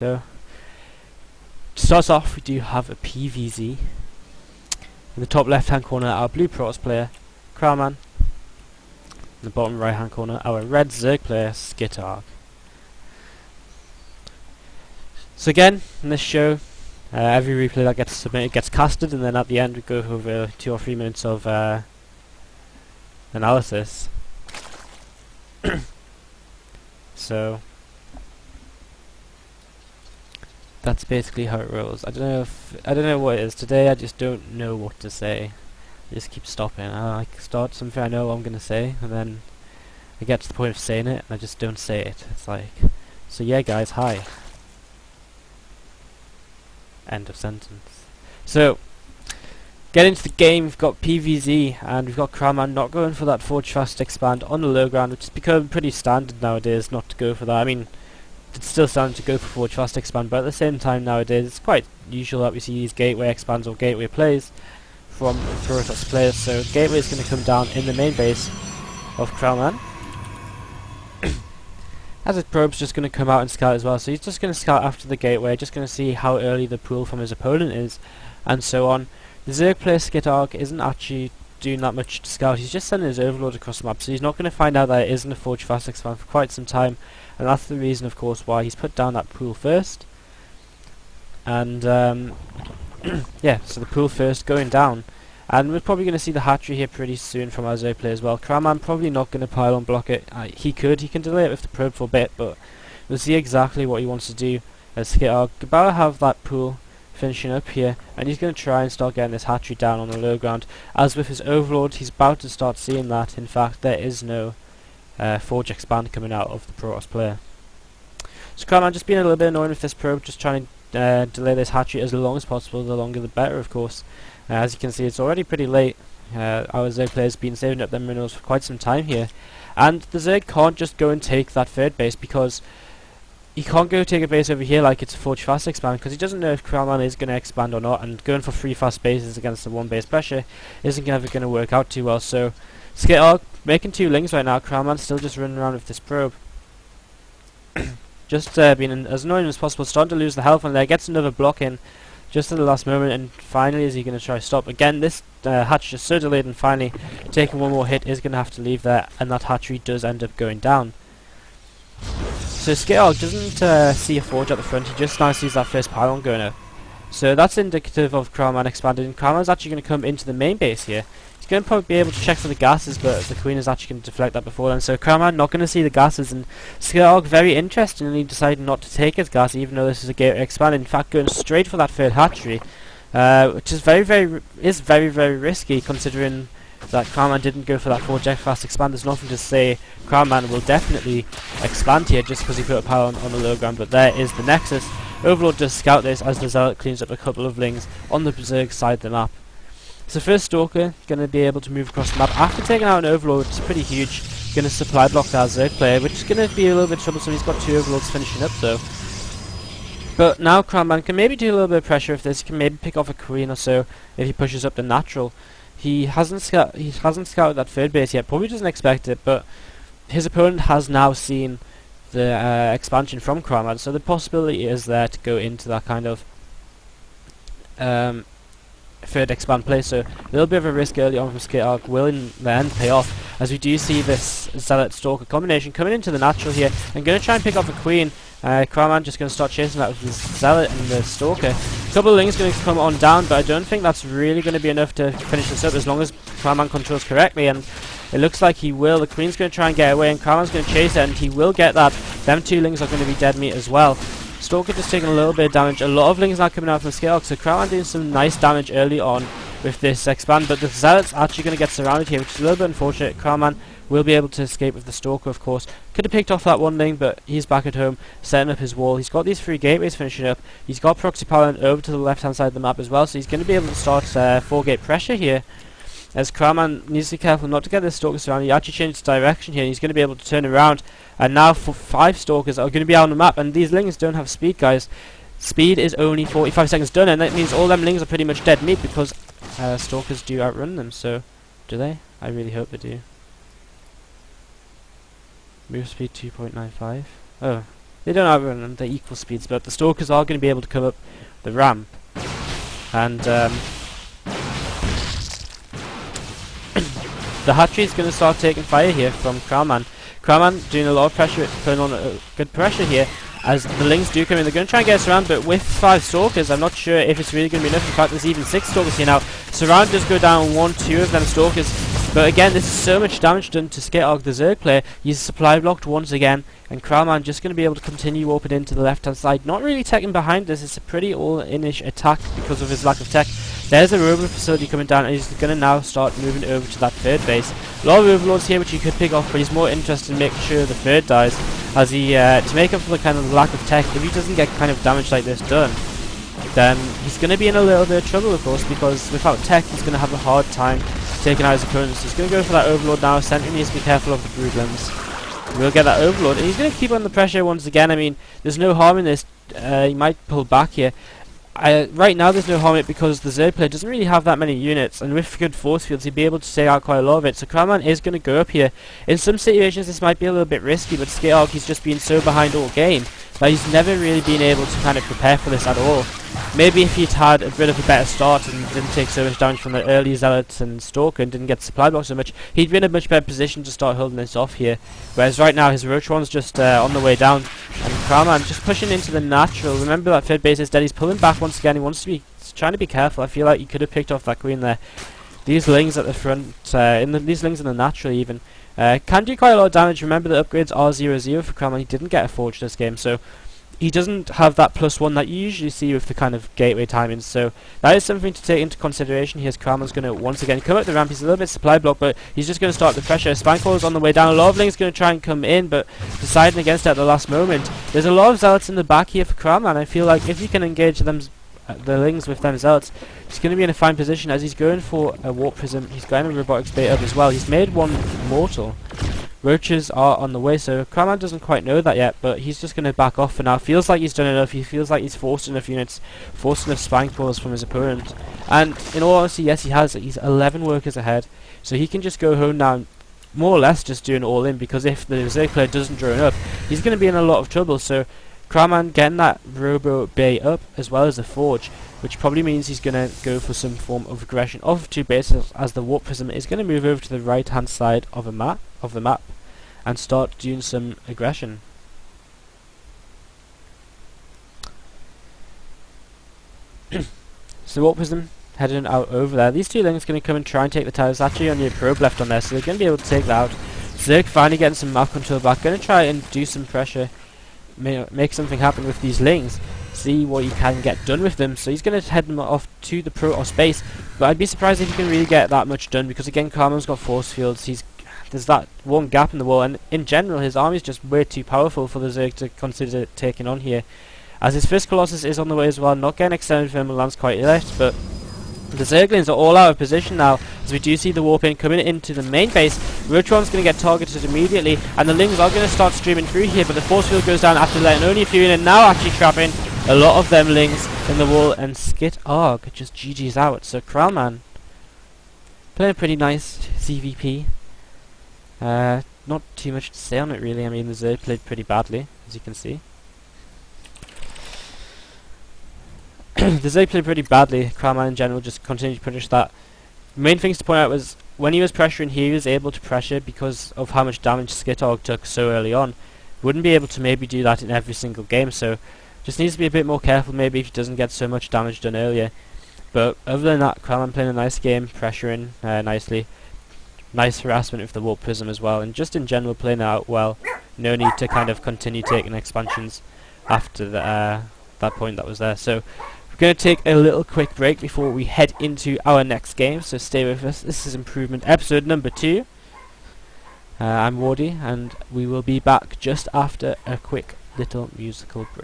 So, to start off, we do have a PvZ. In the top left hand corner, our blue Protoss player, Krallman. In the bottom right hand corner, our red Zerg player, SkitArg. So again, in this show, every replay that gets submitted gets casted, and then at the end we go over 2 or 3 minutes of analysis. So that's basically how it rolls. I don't know what it is today. I just don't know what to say. I just keep stopping. I start something I know what I'm gonna say, and then I get to the point of saying it, and I just don't say it. It's like, so yeah, guys, hi. End of sentence. So, get into the game. We've got PvZ, and we've got Krallman not going for that Forge Fast Expand on the low ground, which has become pretty standard nowadays not to go for that. I mean, it's still standard to go for Forge Fast Expand, but at the same time nowadays it's quite usual that we see these gateway expands or gateway plays from Protoss players. So gateway is going to come down in the main base of Krallman. As his probe's just going to come out and scout as well, so he's just going to scout after the gateway, just going to see how early the pool from his opponent is, and so on. The Zerg player SkitArg isn't actually doing that much to scout, he's just sending his overlord across the map, so he's not going to find out that it isn't a Forge Fast Expand for quite some time, and that's the reason, of course, why he's put down that pool first. And yeah, so the pool first going down. And we're probably going to see the hatchery here pretty soon from our Zerg player as well. Krallman probably not going to pile on block it. He can delay it with the probe for a bit, but we'll see exactly what he wants to do as SkitArg. About to have that pool finishing up here, and he's going to try and start getting this hatchery down on the low ground. As with his overlord, he's about to start seeing that, in fact, there is no Forge Expand coming out of the Protoss player. So Krallman just being a little bit annoying with this probe, just trying to delay this hatchery as long as possible. The longer the better, of course. As you can see, it's already pretty late. Our Zerg player's been saving up their minerals for quite some time here, and the Zerg can't just go and take that third base, because he can't go take a base over here like it's a Forge Fast Expand, because he doesn't know if Krallman is going to expand or not, and going for 3 fast bases against the 1 base pressure isn't ever going to work out too well. So SkitArg making 2 lings right now. Krallman's still just running around with this probe. Just being as annoying as possible, starting to lose the health on there, gets another block in just at the last moment, and finally is he going to try to stop. Again, this hatch just so delayed, and finally taking one more hit is going to have to leave there, and that hatchery does end up going down. So SkitArg doesn't see a forge at the front, he just now sees that first pylon going up. So that's indicative of Krallman expanding. Krallman's actually going to come into the main base here. He's going to probably be able to check for the gases, but the Queen is actually going to deflect that before then. So Krallman not going to see the gases, and SkitArg very interestingly decided not to take his gas, even though this is a gateway expand. In fact, going straight for that third hatchery, which is very risky, considering that Krallman didn't go for that Forge Fast Expand. There's nothing to say Krallman will definitely expand here just because he put a power on the low ground, but there is the Nexus. Overlord does scout this as the Zealot cleans up a couple of lings on the Zerg side of the map. So first Stalker going to be able to move across the map after taking out an Overlord, which is pretty huge. Going to supply block our Zerg player, which is going to be a little bit troublesome. He's got 2 Overlords finishing up though. But now Krallman can maybe do a little bit of pressure with this. He can maybe pick off a Queen or so if he pushes up the natural. He hasn't scouted that third base yet. Probably doesn't expect it, but his opponent has now seen the expansion from Krallman, so the possibility is there to go into that kind of third expand play. So a little bit of a risk early on from SkitArg will in the end pay off, as we do see this Zealot Stalker combination coming into the natural here and going to try and pick off a Queen. Krallman just going to start chasing that with the Zealot and the Stalker. A couple of lings going to come on down, but I don't think that's really going to be enough to finish this up as long as Krallman controls correctly, and it looks like he will. The Queen's going to try and get away, and Krallman's going to chase it, and he will get that. Them 2 lings are going to be dead meat as well. Stalker just taking a little bit of damage. A lot of lings now coming out from SkitArg, so Krallman doing some nice damage early on with this expand, but the Zealot's actually going to get surrounded here, which is a little bit unfortunate. Krallman will be able to escape with the Stalker, of course. Could have picked off that 1 ling, but he's back at home, setting up his wall. He's got these 3 gateways finishing up. He's got proxy pylon over to the left-hand side of the map as well, so he's going to be able to start 4-gate pressure here. As Krallman needs to be careful not to get this Stalker surrounded. He actually changed direction here, and he's going to be able to turn around. And now 5 Stalkers are going to be out on the map, and these lings don't have speed, guys. Speed is only 45 seconds done, and that means all them lings are pretty much dead meat, because Stalkers do outrun them. So, do they? I really hope they do. Move speed 2.95. Oh, they don't outrun the equal speeds, but the Stalkers are going to be able to come up the ramp. And the hatchery is going to start taking fire here from Krallman. Krallman doing a lot of pressure, putting on good pressure here. As the Lings do come in, they're going to try and get us around, but with 5 Stalkers, I'm not sure if it's really going to be enough. In fact, there's even 6 Stalkers here now. Surround does go down 1-2 of them Stalkers. But again, this is so much damage done to SkitArg, the Zerg player. He's supply blocked once again, and Krallman just going to be able to continue warping into the left-hand side. Not really teching behind this. It's a pretty all-in-ish attack because of his lack of tech. There's a rover facility coming down, and he's going to now start moving over to that third base. A lot of overlords here which he could pick off, but he's more interested in making sure the third dies, as he to make up for the kind of lack of tech. If he doesn't get kind of damage like this done, then he's going to be in a little bit of trouble, of course, because without tech he's going to have a hard time taking out his opponents. He's going to go for that overlord now. Sentry needs to be careful of the broodlings. We'll get that overlord, and he's going to keep on the pressure once again. I mean, there's no harm in this. He might pull back here. Right now there's no harm in it because the Zerg player doesn't really have that many units, and with good force fields he'd be able to take out quite a lot of it. So Krallman is going to go up here. In some situations this might be a little bit risky, but SkitArg, he's just been so behind all game that he's never really been able to kind of prepare for this at all. Maybe if he'd had a bit of a better start and didn't take so much damage from the early Zealots and Stalker and didn't get supply blocked so much, he'd be in a much better position to start holding this off here. Whereas right now his Roach one's just on the way down, and Krallman just pushing into the natural. Remember that third base is dead. He's pulling back once again. He wants to be trying to be careful. I feel like he could have picked off that queen there. These Lings at the front, these Lings in the natural even, can do quite a lot of damage. Remember the upgrades are 0-0 for Krallman. He didn't get a forge this game, so he doesn't have that +1 that you usually see with the kind of gateway timings, so that is something to take into consideration. Here's Krallman's going to once again come up the ramp. He's a little bit supply blocked, but he's just going to start the pressure. Spankle's on the way down. A lot of Lings going to try and come in, but deciding against it at the last moment. There's a lot of Zealots in the back here for Krallman. I feel like if you can engage them, the Lings with them Zealots, he's going to be in a fine position as he's going for a Warp Prism. He's got a Robotics bait up as well. He's made one mortal. Roaches are on the way, so Krallman doesn't quite know that yet, but he's just going to back off for now. Feels like he's done enough. He feels like he's forced enough units, forced enough spine calls from his opponent. And in all honesty, yes, he has. He's 11 workers ahead, so he can just go home now, more or less just doing all in, because if the Zerg player doesn't drone up, he's going to be in a lot of trouble. So Krallman getting that Robo Bay up as well as the Forge, which probably means he's going to go for some form of aggression of 2 bases, as the Warp Prism is going to move over to the right hand side of the map and start doing some aggression. So Warp Prism heading out over there. These 2 Lings going to come and try and take the towers. Actually only a probe left on there, so they're going to be able to take that out. Zerg finally getting some map control back, going to try and do some pressure, make something happen with these Lings, see what he can get done with them. So he's going to head them off to the Protoss base, but I'd be surprised if he can really get that much done, because again Krallman's got force fields. There's that one gap in the wall, and in general his army's just way too powerful for the Zerg to consider taking on here. As his first Colossus is on the way as well, not getting extended thermal lance quite yet, but the Zerglings are all out of position now, as we do see the warp in coming into the main base. Roachron's going to get targeted immediately, and the Lings are going to start streaming through here, but the force field goes down after letting only a few in, and now actually trapping a lot of them Lings in the wall, and SkitArg just GG's out. So Krallman playing a pretty nice CVP. Not too much to say on it really. I mean, the Zerg played pretty badly, as you can see. The Zerg played pretty badly. Krallman in general just continued to punish that. The main things to point out was when he was pressuring, he was able to pressure because of how much damage SkitArg took so early on. Wouldn't be able to maybe do that in every single game, so just needs to be a bit more careful maybe if he doesn't get so much damage done earlier. But other than that, Krallman playing a nice game, pressuring nicely. Nice harassment with the Warp Prism as well, and just in general playing it out well. No need to kind of continue taking expansions after that point that was there. So we're going to take a little quick break before we head into our next game, so stay with us. This is Improvement episode number 2. I'm Wardí, and we will be back just after a quick little musical break.